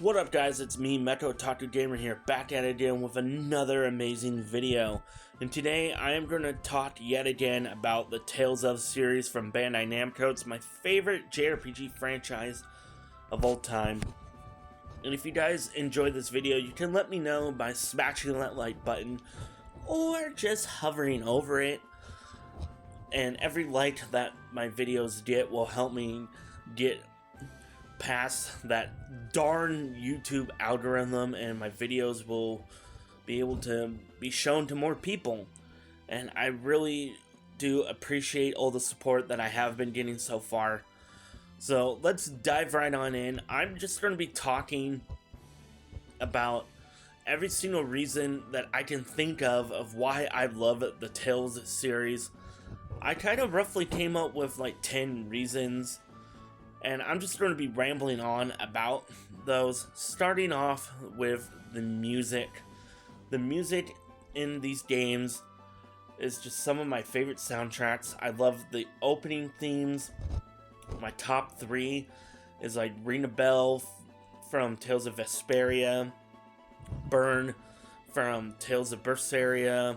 What up guys, it's me, Mecho Otaku Gamer here, back at it again with another amazing video. And today I am going to talk yet again about the Tales of series from Bandai Namco. It's my favorite JRPG franchise of all time. And if you guys enjoyed this video, you can let me know by smashing that like button or just hovering over it. And every like that my videos get will help me get past that darn YouTube algorithm, and my videos will be able to be shown to more people. And I really do appreciate all the support that I have been getting so far. So let's dive right on in. I'm just going to be talking about every single reason that I can think of why I love the Tales series. I kind of roughly came up with like 10 reasons, and I'm just going to be rambling on about those, starting off with the music. The music in these games is just some of my favorite soundtracks. I love the opening themes. My top 3 is like Ring a Bell from Tales of Vesperia, Burn from Tales of Berseria,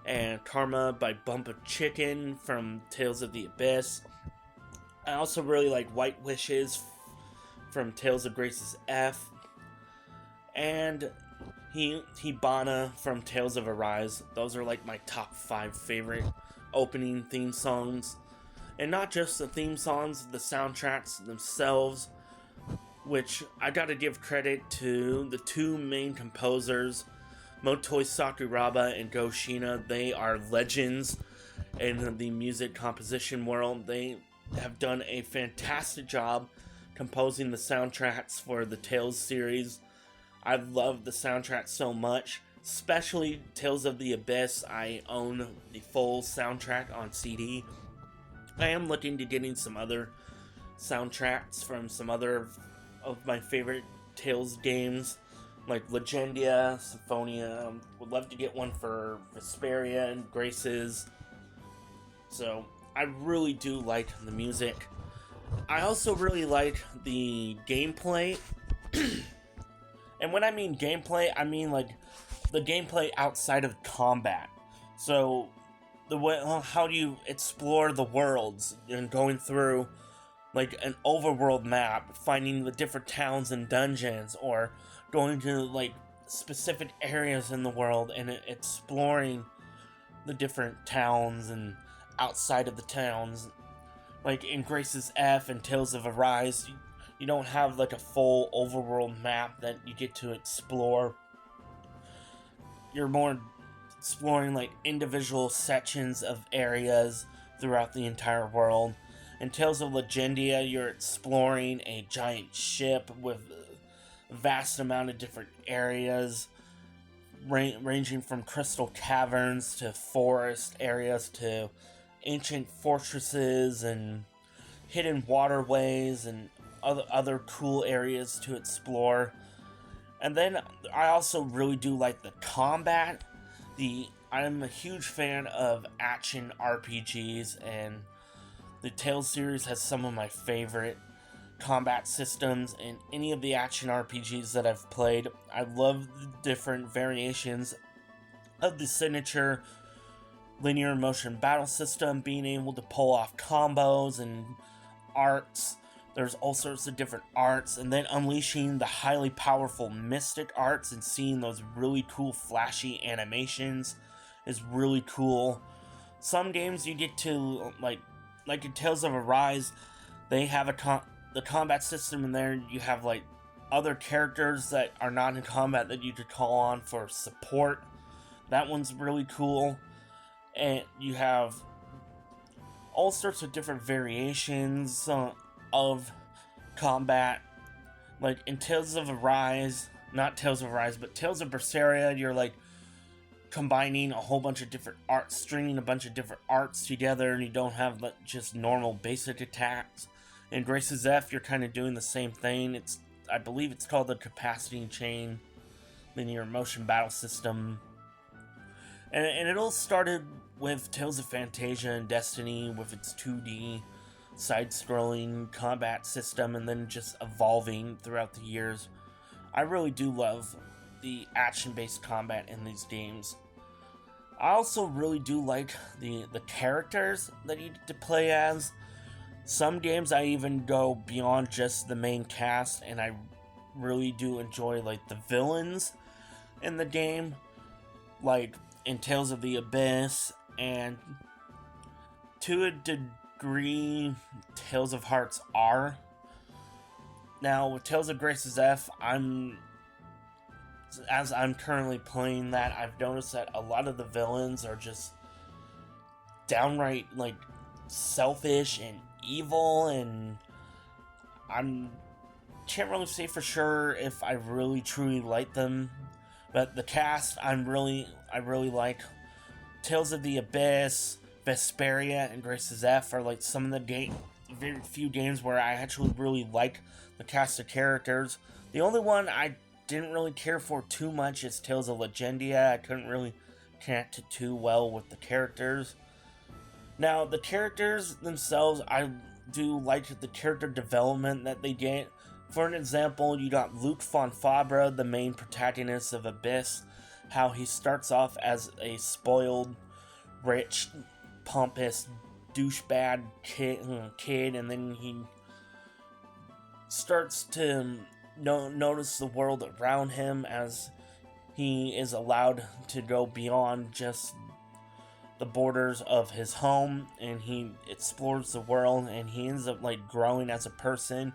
and Karma by Bump of Chicken from Tales of the Abyss. I also really like White Wishes from Tales of Grace's F, and Hibana from Tales of Arise. Those are like my top 5 favorite opening theme songs. And not just the theme songs, the soundtracks themselves, which I gotta give credit to the 2 main composers, Motoi Sakuraba and Go Shina. They are legends in the music composition world. They have done a fantastic job composing the soundtracks for the Tales series. I love the soundtrack so much, especially Tales of the Abyss. I own the full soundtrack on CD. I am looking to getting some other soundtracks from some other of my favorite Tales games, like Legendia, Symphonia. Would love to get one for Vesperia and Graces. So I really do like the music. I also really like the gameplay. And when I mean gameplay, I mean like the gameplay outside of combat. So the way, how do you explore the worlds and going through like an overworld map, finding the different towns and dungeons, or going to like specific areas in the world and exploring the different towns and outside of the towns. Like in Grace's F and Tales of Arise, you don't have like a full overworld map that you get to explore. You're more exploring like individual sections of areas throughout the entire world. In Tales of Legendia, you're exploring a giant ship with a vast amount of different areas, ranging from crystal caverns to forest areas to ancient fortresses and hidden waterways and other cool areas to explore. And then I also really do like the combat. I'm a huge fan of action RPGs, and the Tales series has some of my favorite combat systems in any of the action RPGs that I've played. I love the different variations of the signature linear motion battle system, being able to pull off combos and arts. There's all sorts of different arts, and then unleashing the highly powerful mystic arts and seeing those really cool flashy animations is really cool. Some games you get to, like in Tales of Arise, they have the combat system in there. You have like other characters that are not in combat that you could call on for support. That one's really cool. And you have all sorts of different variations of combat. Like in Tales of Arise, not Tales of Arise, but Tales of Berseria, you're like combining a whole bunch of different arts, stringing a bunch of different arts together, and you don't have just normal basic attacks. In Grace's F, you're kind of doing the same thing. I believe it's called the Capacity Chain Linear Motion Battle System. And it all started with Tales of Phantasia and Destiny with its 2D side-scrolling combat system, and then just evolving throughout the years I really do love the action-based combat in these games. I also really do like the characters that you get to play as. Some games I even go beyond just the main cast, and I really do enjoy like the villains in the game, like in Tales of the Abyss, and to a degree Tales of Hearts are. Now with Tales of Graces F, as I'm currently playing that, I've noticed that a lot of the villains are just downright like selfish and evil, and I can't really say for sure if I really truly like them. But the cast, I really like. Tales of the Abyss, Vesperia, and Graces F are like some of the very few games where I actually really like the cast of characters. The only one I didn't really care for too much is Tales of Legendia. I couldn't really connect too well with the characters. Now, the characters themselves, I do like the character development that they get. For an example, you got Luke von Fabra, the main protagonist of Abyss, how he starts off as a spoiled, rich, pompous, douchebag kid, and then he starts to notice the world around him as he is allowed to go beyond just the borders of his home, and he explores the world, and he ends up like growing as a person.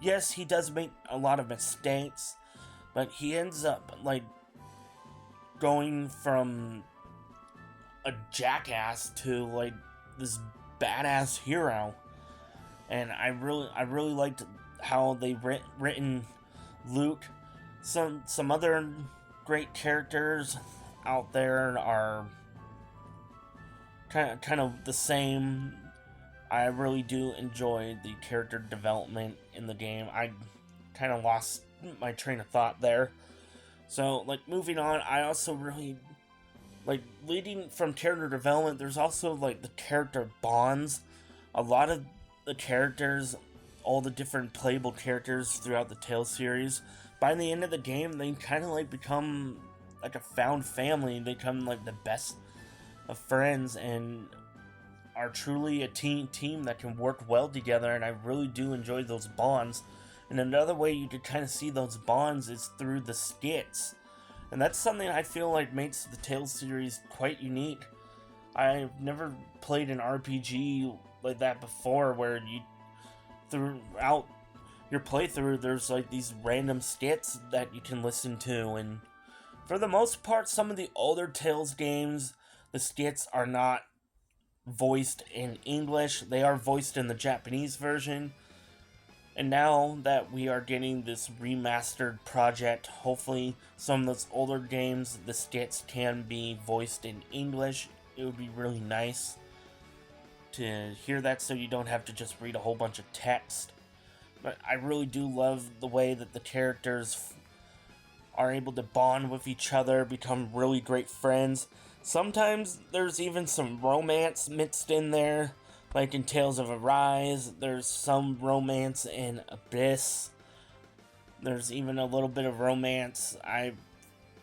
Yes, he does make a lot of mistakes, but he ends up like going from a jackass to like this badass hero. And I really liked how they written Luke. Some other great characters out there are kind of the same. I really do enjoy the character development in the game. I kind of lost my train of thought there. So, like, moving on, I also really like leading from character development. There's also like the character bonds. A lot of the characters, all the different playable characters throughout the Tales series, by the end of the game, they kind of like become like a found family. They become like the best of friends and are truly a team that can work well together, and I really do enjoy those bonds. And another way you could kind of see those bonds is through the skits, and that's something I feel like makes the Tales series quite unique. I've never played an RPG like that before, where you throughout your playthrough there's like these random skits that you can listen to, and for the most part, some of the older Tales games, the skits are not voiced in English. They are voiced in the Japanese version. And now that we are getting this remastered project, hopefully some of those older games, the skits can be voiced in English. It would be really nice to hear that, so you don't have to just read a whole bunch of text. But I really do love the way that the characters are able to bond with each other, become really great friends. Sometimes there's even some romance mixed in there, like in Tales of Arise. There's some romance in Abyss. There's even a little bit of romance. I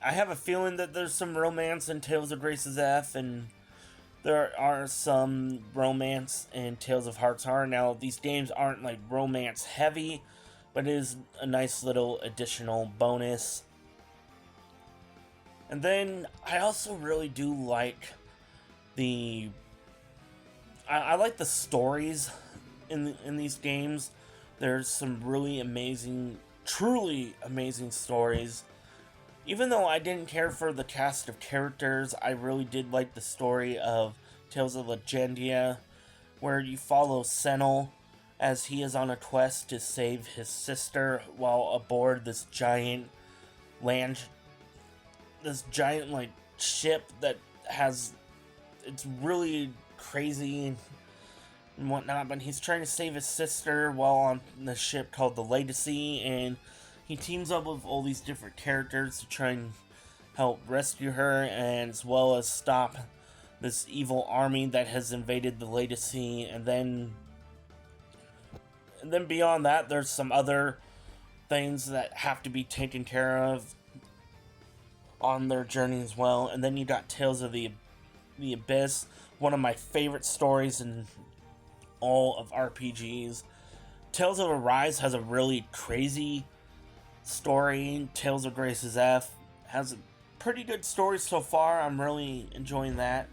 have a feeling that there's some romance in Tales of Graces F, and there are some romance in Tales of Hearts R. Now, these games aren't like romance heavy, but it is a nice little additional bonus. And then I also really do like I like the stories in these games. There's some really amazing, truly amazing stories. Even though I didn't care for the cast of characters, I really did like the story of Tales of Legendia, where you follow Senel as he is on a quest to save his sister while aboard this giant like ship that has, it's really crazy and whatnot, but he's trying to save his sister while on the ship called the Legacy, and he teams up with all these different characters to try and help rescue her, and as well as stop this evil army that has invaded the Legacy. And then beyond that, there's some other things that have to be taken care of on their journey as well. And then you got Tales of the Abyss, one of my favorite stories in all of RPGs. Tales of Arise has a really crazy story. Tales of Grace's F has a pretty good story so far. I'm really enjoying that.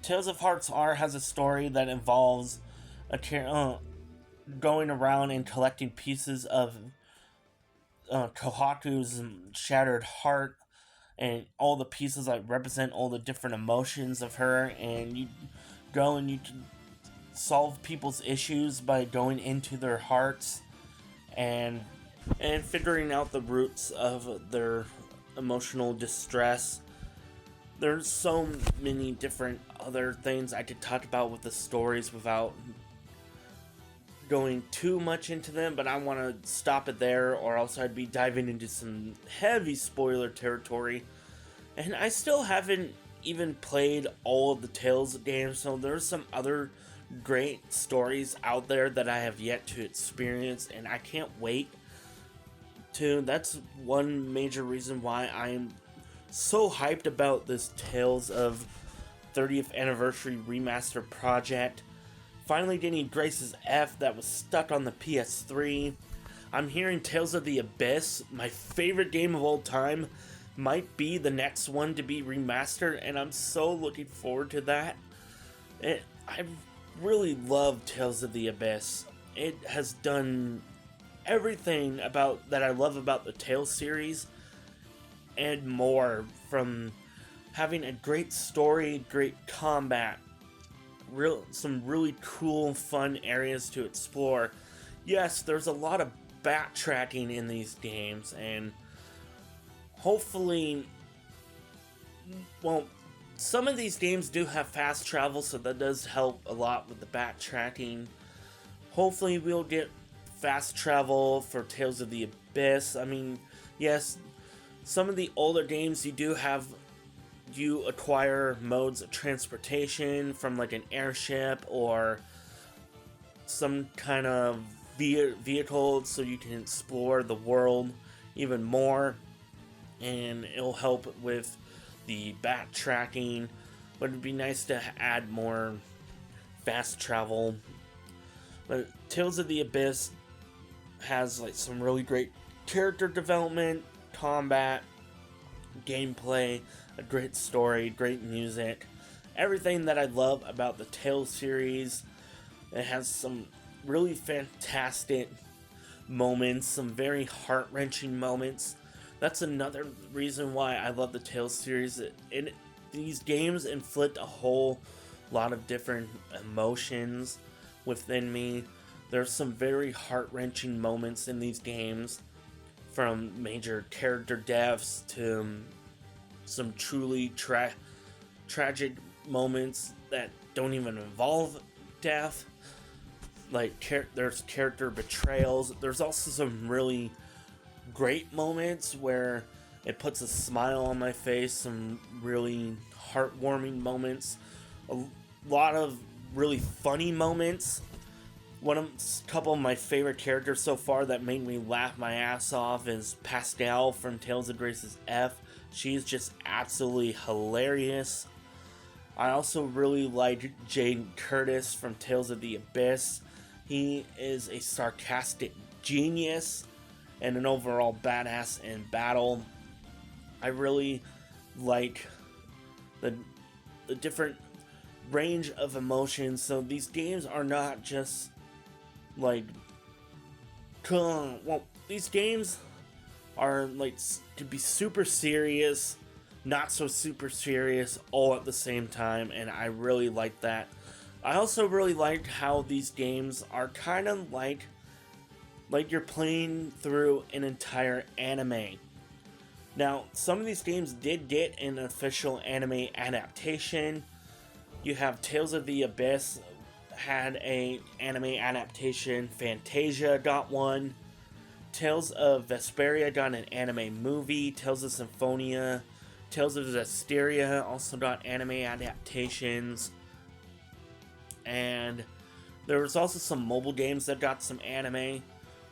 Tales of Hearts R has a story that involves going around and collecting pieces of Kohaku's shattered heart, and all the pieces that represent all the different emotions of her, and you go and you can solve people's issues by going into their hearts and figuring out the roots of their emotional distress. There's so many different other things I could talk about with the stories without going too much into them, but I want to stop it there, or else I'd be diving into some heavy spoiler territory. And I still haven't even played all of the Tales games, so there's some other great stories out there that I have yet to experience, and I can't wait to. That's one major reason why I'm so hyped about this Tales of 30th Anniversary Remaster project. Finally getting Grace's F that was stuck on the PS3. I'm hearing Tales of the Abyss, my favorite game of all time, might be the next one to be remastered, and I'm so looking forward to that. I really love Tales of the Abyss. It has done everything about that I love about the Tales series and more, from having a great story, great combat, some really cool, fun areas to explore. Yes, there's a lot of backtracking in these games, and hopefully, well, some of these games do have fast travel, so that does help a lot with the backtracking. Hopefully we'll get fast travel for Tales of the Abyss. I mean, yes, some of the older games you acquire modes of transportation from like an airship or some kind of vehicle, so you can explore the world even more, and it'll help with the backtracking. But it'd be nice to add more fast travel. But Tales of the Abyss has like some really great character development, combat, gameplay, a great story, great music, everything that I love about the Tales series. It has some really fantastic moments, some very heart-wrenching moments. That's another reason why I love the Tales series. These games inflict a whole lot of different emotions within me. There's some very heart-wrenching moments in these games, from major character deaths to some truly tragic moments that don't even involve death. Like, there's character betrayals. There's also some really great moments where it puts a smile on my face, some really heartwarming moments, a lot of really funny moments. A couple of my favorite characters so far that made me laugh my ass off is Pascal from Tales of Grace's F. She's just absolutely hilarious. I also really like Jane Curtis from Tales of the Abyss. He is a sarcastic genius and an overall badass in battle. I really like the different range of emotions. So these games are not just like, well, these games are like to be super serious, not so super serious, all at the same time, and I really like that. I also really liked how these games are kind of like you're playing through an entire anime. Now, some of these games did get an official anime adaptation. You have Tales of the Abyss had a anime adaptation, Fantasia got one, Tales of Vesperia got an anime movie, Tales of Symphonia, Tales of Zestiria also got anime adaptations, and there was also some mobile games that got some anime.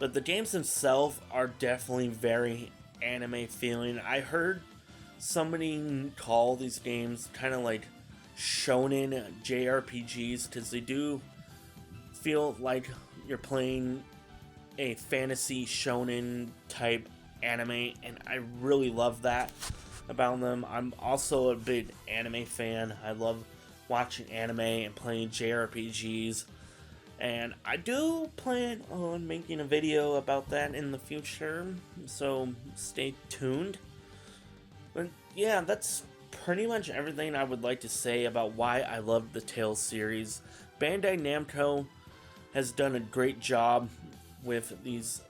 but the games themselves are definitely very anime feeling. I heard somebody call these games kind of like shonen JRPGs because they do feel like you're playing a fantasy shonen type anime, and I really love that about them. I'm also a big anime fan. I love watching anime and playing JRPGs, and I do plan on making a video about that in the future, so stay tuned. But yeah, that's pretty much everything I would like to say about why I love the Tales series. Bandai Namco has done a great job with these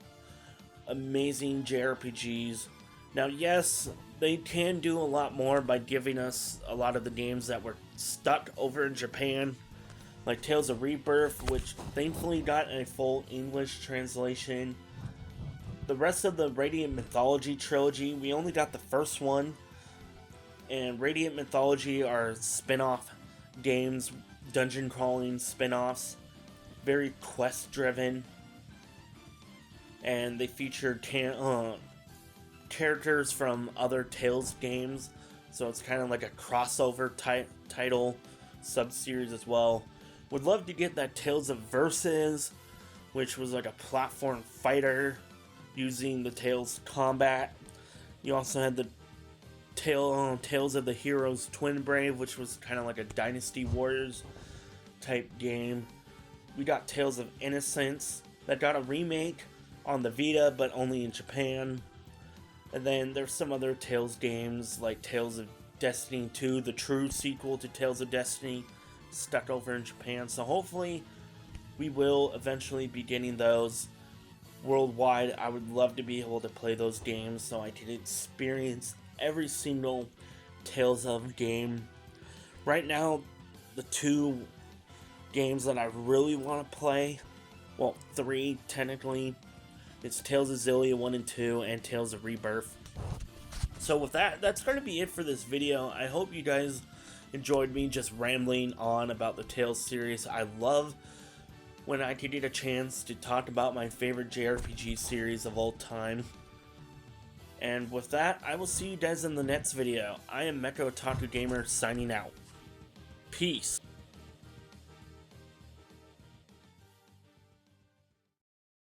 amazing JRPGs. Now, yes, they can do a lot more by giving us a lot of the games that were stuck over in Japan, like Tales of Rebirth, which thankfully got a full English translation. The rest of the Radiant Mythology trilogy, we only got the first one, and Radiant Mythology are spin-off games, dungeon crawling spin-offs, very quest driven, and they feature characters from other Tales games, so it's kind of like a crossover title sub-series as well. Would love to get that Tales of Versus, which was like a platform fighter using the Tales combat. You also had the Tales of the Heroes Twin Brave, which was kind of like a Dynasty Warriors type game. We got Tales of Innocence that got a remake on the Vita, but only in Japan. And then there's some other Tales games like Tales of Destiny 2, the true sequel to Tales of Destiny, stuck over in Japan. So hopefully we will eventually be getting those worldwide. I would love to be able to play those games so I can experience every single Tales of game. Right now, the two games that I really want to play, well, three technically, it's Tales of Xillia 1 and 2 and Tales of Rebirth. So with that, that's going to be it for this video. I hope you guys enjoyed me just rambling on about the Tales series. I love when I could get a chance to talk about my favorite JRPG series of all time. And with that, I will see you guys in the next video. I am Mecha Otaku Gamer signing out. Peace.